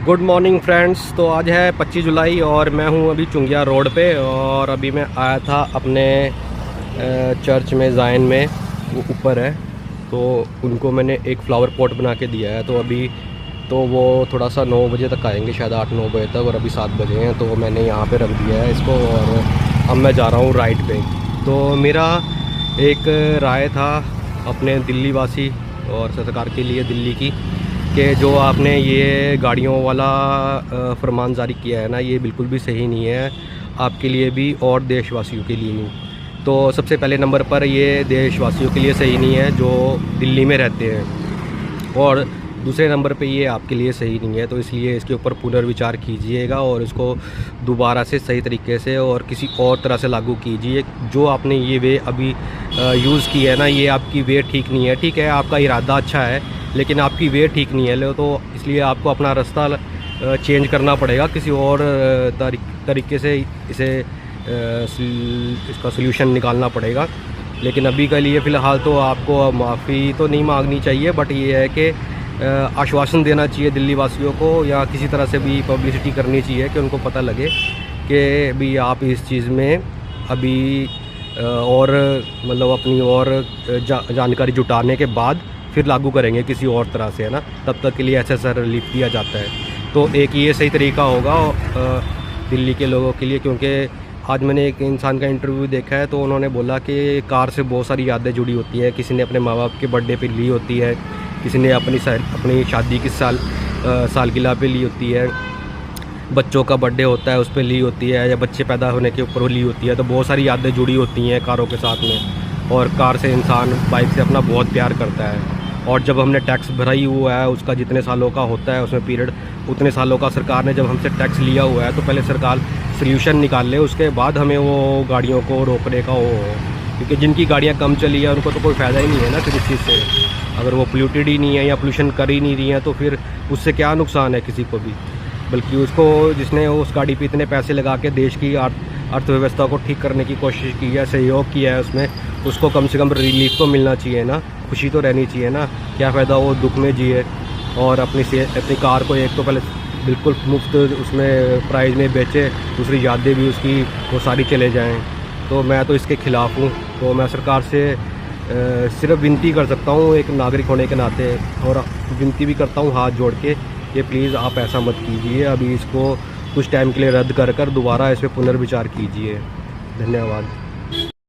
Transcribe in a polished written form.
Good morning friends. तो आज है 25 जुलाई और मैं हूं अभी चुंगिया रोड पे। और अभी मैं आया था अपने चर्च में, ज़ायन में, वो ऊपर है, तो उनको मैंने एक फ्लावर पॉट बना के दिया है। तो अभी तो वो थोड़ा सा 9 बजे तक आएंगे, शायद 8-9 बजे तक, और अभी 7 बजे हैं। तो मैंने यहाँ पे रख दिया है इसको और अब मैं जा रहा हूँ राइड पे। तो मेरा एक राय था अपने दिल्ली वासी और सरकार के लिए, दिल्ली की, कि जो आपने ये गाड़ियों वाला फरमान जारी किया है ना, ये बिल्कुल भी सही नहीं है आपके लिए भी और देशवासियों के लिए भी। तो सबसे पहले नंबर पर ये देशवासियों के लिए सही नहीं है जो दिल्ली में रहते हैं, और दूसरे नंबर पे ये आपके लिए सही नहीं है। तो इसलिए इसके ऊपर पुनर्विचार कीजिएगा और इसको दोबारा से सही तरीके से और किसी और तरह से लागू कीजिए। जो आपने ये वे अभी यूज़ की है ना, ये आपकी वे ठीक नहीं है। ठीक है, आपका इरादा अच्छा है, लेकिन आपकी वे ठीक नहीं है। तो इसलिए आपको अपना रास्ता चेंज करना पड़ेगा, किसी और तरीके से इसका सलूशन निकालना पड़ेगा। लेकिन अभी के लिए फ़िलहाल तो आपको माफ़ी तो नहीं मांगनी चाहिए, बट ये है कि आश्वासन देना चाहिए दिल्ली वासियों को, या किसी तरह से भी पब्लिसिटी करनी चाहिए कि उनको पता लगे कि भी आप इस चीज़ में अभी और मतलब अपनी और जानकारी जुटाने के बाद फिर लागू करेंगे किसी और तरह से, है ना। तब तक के लिए SSR रिलीफ दिया जाता है। तो एक ये सही तरीका होगा दिल्ली के लोगों के लिए, क्योंकि आज मैंने एक इंसान का इंटरव्यू देखा है, तो उन्होंने बोला कि कार से बहुत सारी यादें जुड़ी होती है। किसी ने अपने माँ बाप के बर्थडे पे ली होती है, किसी ने अपनी शादी की सालगिरह पे ली होती है, बच्चों का बर्थडे होता है उस पर ली होती है, या बच्चे पैदा होने के ऊपर ली होती है। तो बहुत सारी यादें जुड़ी होती हैं कारों के साथ में, और कार से इंसान बाइक से अपना बहुत प्यार करता है। और जब हमने टैक्स भरा ही हुआ है, उसका जितने सालों का होता है उसमें पीरियड, उतने सालों का सरकार ने जब हमसे टैक्स लिया हुआ है, तो पहले सरकार सल्यूशन निकाल ले, उसके बाद हमें वो गाड़ियों को रोकने का हो। क्योंकि जिनकी गाड़ियाँ कम चली है उनको तो कोई फ़ायदा ही नहीं है ना फिर इस चीज़ से। अगर वो पोल्यूटेड ही नहीं है या पोल्यूशन कर ही नहीं रही है, तो फिर उससे क्या नुकसान है किसी को भी। बल्कि उसको, जिसने उस गाड़ी पे इतने पैसे लगा के देश की अर्थव्यवस्था को ठीक करने की कोशिश की है, सहयोग किया है उसमें, उसको कम से कम रिलीफ तो मिलना चाहिए ना, खुशी तो रहनी चाहिए ना। क्या फ़ायदा वो दुख में जिए और अपनी कार को एक तो पहले बिल्कुल मुफ्त उसमें प्राइस में बेचे, दूसरी यादें भी उसकी वो सारी चले जाएं। तो मैं तो इसके ख़िलाफ़ हूँ। तो मैं सरकार से सिर्फ विनती कर सकता हूँ एक नागरिक होने के नाते, और विनती भी करता हूँ हाथ जोड़ के कि प्लीज़ आप ऐसा मत कीजिए। अभी इसको कुछ टाइम के लिए रद्द कर दोबारा इस पर पुनर्विचार कीजिए। धन्यवाद।